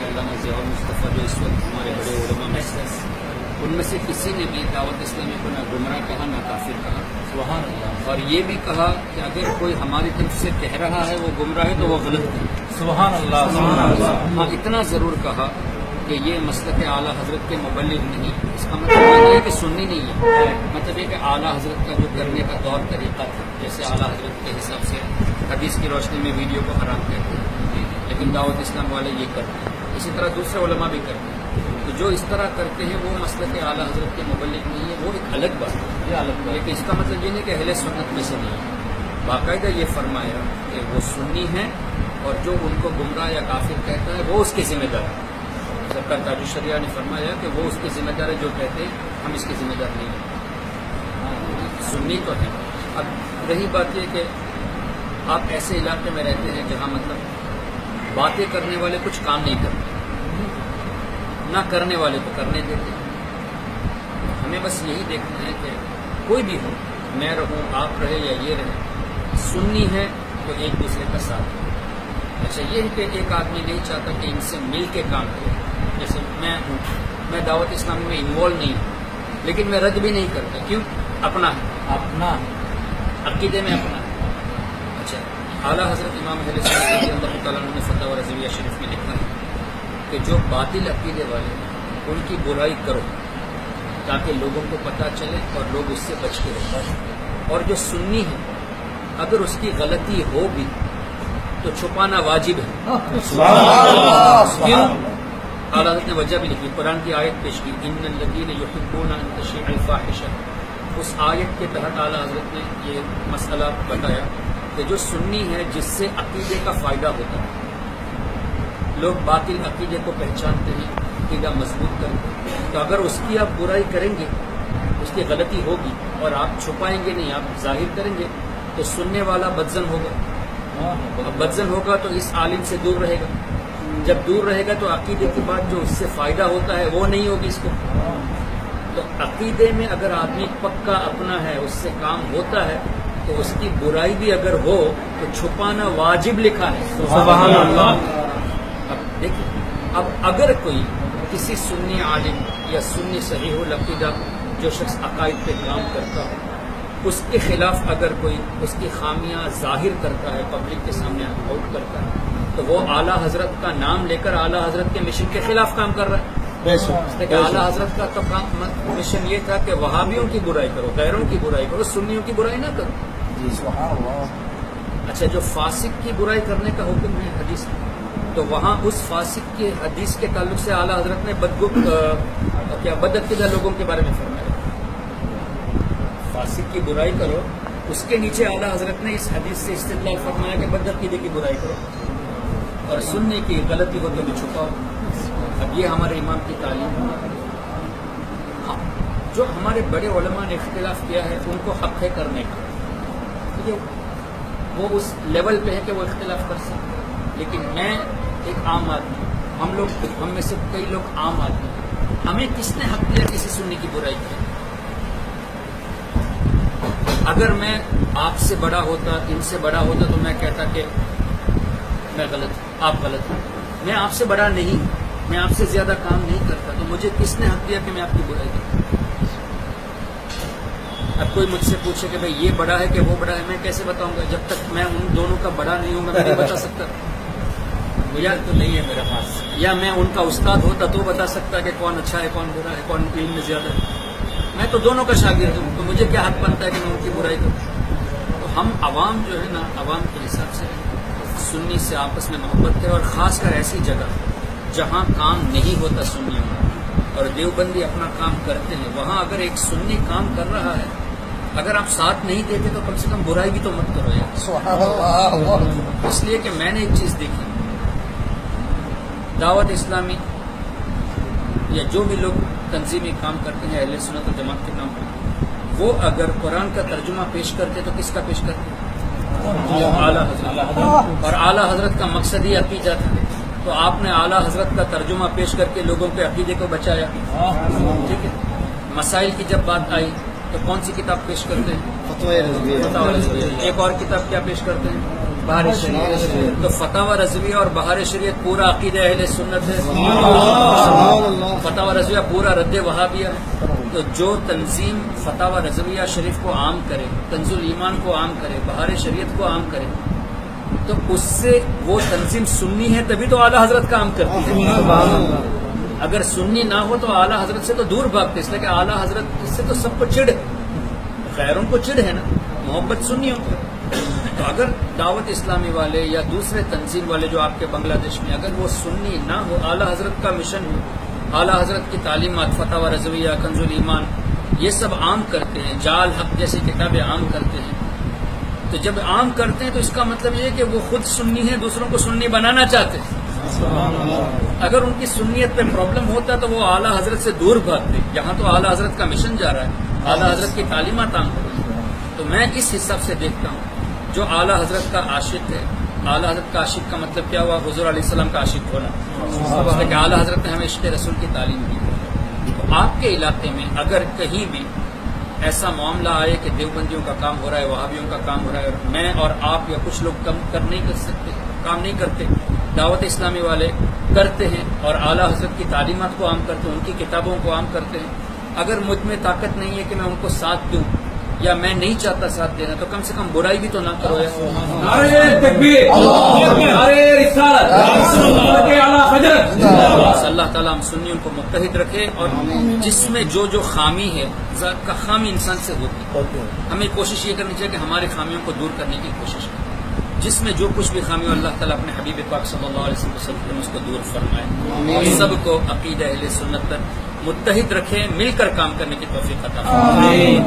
علامہ ضیاء المصطفیٰ جو اس وقت ہمارے بڑے علماء میں ان میں سے کسی نے بھی دعوت اسلامی کو نہ گمراہ کہا نہ کافر کہا. سبحان اللہ. اور یہ بھی کہا کہ اگر کوئی ہماری طرف سے کہہ رہا ہے وہ گمراہ ہے تو وہ غلط ہے. سبحان اللہ. سبحان اللہ. ہاں اتنا ضرور کہا کہ یہ مسلک اعلیٰ حضرت کے مبلغ نہیں. اس کا مطلب یہ ہے کہ سنی نہیں ہے. مطلب یہ کہ اعلیٰ حضرت کا جو کرنے کا طور طریقہ تھا جیسے اعلیٰ حضرت کے حساب سے حدیث کی روشنی میں ویڈیو کو حرام کہتے ہیں لیکن دعوت اسلام والے یہ کرتے ہیں. اسی طرح دوسرے علماء بھی کرتے ہیں. تو جو اس طرح کرتے ہیں وہ مسلک اعلیٰ حضرت کے مبلغ نہیں ہے. وہ ایک الگ بات ہے. یہ الگ بات. لیکن اس کا مطلب یہ نہیں کہ اہل سنت میں سے نہیں ہے. باقاعدہ یہ فرمایا کہ وہ سنی ہیں اور جو ان کو گمراہ یا کافر کہتا ہے وہ اس کے ذمہ دار ہے. سرکار تاج الشریعہ نے فرمایا کہ وہ اس کے ذمہ دار ہے جو کہتے ہیں ہم اس کے ذمہ دار نہیں ہیں. سنی تو ہے. اب رہی بات یہ کہ آپ ایسے علاقے میں رہتے ہیں جہاں مطلب باتیں کرنے والے کچھ کام نہیں کرتے نہ کرنے والے کو کرنے دیتے. ہمیں بس یہی دیکھنا ہے کہ کوئی بھی ہو میں رہوں آپ رہے یا یہ رہے سنی ہے تو ایک دوسرے کا ساتھ. اچھا یہ ہے کہ ایک آدمی نہیں چاہتا کہ ان سے مل کے کام کرے. جیسے میں ہوں میں دعوت اسلامی میں انوالو نہیں ہوں لیکن میں رد بھی نہیں کرتا. کیوں؟ اپنا ہے. اپنا عقیدے میں اپنا ہے. اچھا اعلیٰ حضرت امام اہل سنت رضی اللہ تعالیٰ عنہ نے فتاوی رضویہ شریف میں لکھا ہے کہ جو باطل عقیدے والے ہیں ان کی برائی کرو تاکہ لوگوں کو پتہ چلے اور لوگ اس سے بچ کے رہیں. اور جو سنی ہے اگر اس کی غلطی ہو بھی تو چھپانا واجب ہے. کیوں؟ اعلیٰ حضرت نے وجہ بھی لکھی. قرآن کی آیت پیش کی ان الذین یحبون ان تشیع الفاحشہ. اس آیت کے تحت اعلیٰ حضرت نے یہ مسئلہ بتایا کہ جو سنی ہے جس سے عقیدے کا فائدہ ہوتا ہے. لوگ باطل عقیدے کو پہچانتے ہیں عقیدہ مضبوط کرتے ہیں تو اگر اس کی آپ برائی کریں گے اس کی غلطی ہوگی اور آپ چھپائیں گے نہیں آپ ظاہر کریں گے تو سننے والا بدزن ہوگا. اب بدزن ہوگا تو اس عالم سے دور رہے گا. جب دور رہے گا تو عقیدے کی بات جو اس سے فائدہ ہوتا ہے وہ نہیں ہوگی اس کو. تو عقیدے میں اگر آدمی پکا اپنا ہے اس سے کام ہوتا ہے تو اس کی برائی بھی اگر ہو تو چھپانا واجب لکھا ہے. سبحان اللہ. اب دیکھیں اب اگر کوئی کسی سنی عالم یا سنی صحیح العقیدہ جو شخص عقائد پہ کام کرتا ہو اس کے خلاف اگر کوئی اس کی خامیاں ظاہر کرتا ہے پبلک کے سامنے آؤٹ کرتا ہے تو وہ اعلیٰ حضرت کا نام لے کر اعلیٰ حضرت کے مشن کے خلاف کام کر رہا ہے. اعلیٰ حضرت کا تو مشن یہ تھا کہ وہابیوں کی برائی کرو غیروں کی برائی کرو سنیوں کی برائی نہ کرو. اچھا جو فاسق کی برائی کرنے کا حکم ہے حدیث میں تو وہاں اس فاسق کی حدیث کے تعلق سے اعلیٰ حضرت نے بدعقیدہ لوگوں کے بارے میں فرمایا. فاسق کی برائی کرو اس کے نیچے اعلیٰ حضرت نے اس حدیث سے استدلال فرمایا کہ بدعقیدے کی برائی کرو اور سننے کی غلطی ہو تو بھی چھپاؤ. اب یہ ہمارے امام کی تعلیم ہے. ہاں جو ہمارے بڑے علماء نے اختلاف کیا ہے ان کو حق ہے کرنے کا. وہ اس لیول پہ ہے کہ وہ اختلاف کر سکتے لیکن میں ایک عام آدمی ہم میں سے کئی لوگ عام آدمی ہمیں کس نے حق دیا کسی سنی کی برائی کریں. اگر میں آپ سے بڑا ہوتا ان سے بڑا ہوتا تو میں کہتا کہ میں غلط ہوں آپ غلط ہیں. میں آپ سے بڑا نہیں میں آپ سے زیادہ کام نہیں کرتا تو مجھے کس نے حق دیا کہ میں آپ کی برائی کروں. اب کوئی مجھ سے پوچھے کہ بھائی یہ بڑا ہے کہ وہ بڑا ہے میں کیسے بتاؤں گا جب تک میں ان دونوں کا بڑا نہیں ہوں میں نہیں بتا سکتا. یا تو نہیں ہے میرے پاس یا میں ان کا استاد ہوتا تو بتا سکتا کہ کون اچھا ہے کون برا ہے کون علم میں زیادہ ہے. میں تو دونوں کا شاگرد ہوں تو مجھے کیا حق بنتا ہے کہ میں ان کی برائی کروں. تو ہم عوام جو ہے نا عوام کے حساب سے سنی سے آپس میں محبت ہے اور خاص کر ایسی جگہ جہاں کام نہیں ہوتا سنیوں میں اور دیوبندی اپنا کام کرتے ہیں وہاں اگر ایک سنی کام کر رہا ہے اگر آپ ساتھ نہیں دیتے تو کم سے کم برائی بھی تو مت کرو یار. اس لیے کہ میں نے ایک چیز دیکھی دعوت اسلامی یا جو بھی لوگ تنظیمی کام کرتے ہیں اہل سنت و جماعت کے کام کرتے ہیں وہ اگر قرآن کا ترجمہ پیش کرتے تو کس کا پیش کرتے اعلیٰ حضرت. اور اعلیٰ حضرت کا مقصد ہی عقیدہ تھا تو آپ نے اعلیٰ حضرت کا ترجمہ پیش کر کے لوگوں کے عقیدے کو بچایا. ٹھیک ہے. مسائل کی جب بات آئی تو کون سی کتاب پیش کرتے ہیں فتاوی رضویہ. ایک اور کتاب کیا پیش کرتے ہیں بہار شریعت تو فتح رضویہ اور بہار شریعت پورا عقیدہ اہل سنت ہے. فتح رضویہ پورا رد وہابیہ ہے. تو جو تنظیم فتح رضویہ شریف کو عام کرے، کنز الایمان کو عام کرے، بہار شریعت کو عام کرے، تو اس سے وہ تنظیم سنی ہے تبھی تو اعلیٰ حضرت کا عام کرتی ہے. اگر سنی نہ ہو تو اعلیٰ حضرت سے تو دور بھاگتے، اس لیے کہ اعلیٰ حضرت سے تو سب کو چڑ، غیروں کو چڑ ہے نا، محبت سنیوں کو. تو اگر دعوت اسلامی والے یا دوسرے تنظیم والے جو آپ کے بنگلہ دیش میں اگر وہ سنی نہ ہو، اعلیٰ حضرت کا مشن ہو، اعلیٰ حضرت کی تعلیمات فتح رضویہ، کنز الایمان یہ سب عام کرتے ہیں، جال حق جیسی کتابیں عام کرتے ہیں، تو جب عام کرتے ہیں تو اس کا مطلب یہ ہے کہ وہ خود سنی ہے، دوسروں کو سنی بنانا چاہتے ہیں. اگر ان کی سنیت پہ پرابلم ہوتا تو وہ اعلیٰ حضرت سے دور بھاگتے. یہاں تو اعلیٰ حضرت کا مشن جا رہا ہے، اعلیٰ حضرت کی تعلیمات عام ہو رہی ہیں. تو میں اس حساب سے دیکھتا ہوں جو اعلیٰ حضرت کا عاشق ہے، اعلیٰ حضرت کا عاشق کا مطلب کیا ہوا؟ حضور علیہ السلام کا عاشق ہونا. اس لیے کہ اعلیٰ حضرت نے ہمیں عشق رسول کی تعلیم دی. تو آپ کے علاقے میں اگر کہیں بھی ایسا معاملہ آئے کہ دیوبندیوں کا کام ہو رہا ہے، وہابیوں کا کام ہو رہا ہے، اور میں اور آپ یا کچھ لوگ کام نہیں کرتے، دعوت اسلامی والے کرتے ہیں اور اعلیٰ حضرت کی تعلیمات کو عام کرتے ہیں، ان کی کتابوں کو عام کرتے ہیں، اگر مجھ میں طاقت نہیں ہے کہ میں ان کو ساتھ دوں یا میں نہیں چاہتا ساتھ دینا، تو کم سے کم برائی بھی تو نہ کرو. نعرہ تکبیر، نعرہ رسالت، اعلیٰ حضرت. اللہ تعالیٰ ہم سنیوں کو متحد رکھے، اور جس میں جو خامی ہے، ذات کا خامی انسان سے ہوتی ہے، ہمیں کوشش یہ کرنی چاہیے کہ ہماری خامیوں کو دور کرنے کی کوشش کریں. جس میں جو کچھ بھی خامی ہو اللہ تعالیٰ اپنے حبیب پاک صلی اللہ علیہ وسلم اس کو دور فرمائے، اور سب کو عقیدہ اہل سنت پر متحد رکھے، مل کر کام کرنے کی توفیق عطا فرمائے.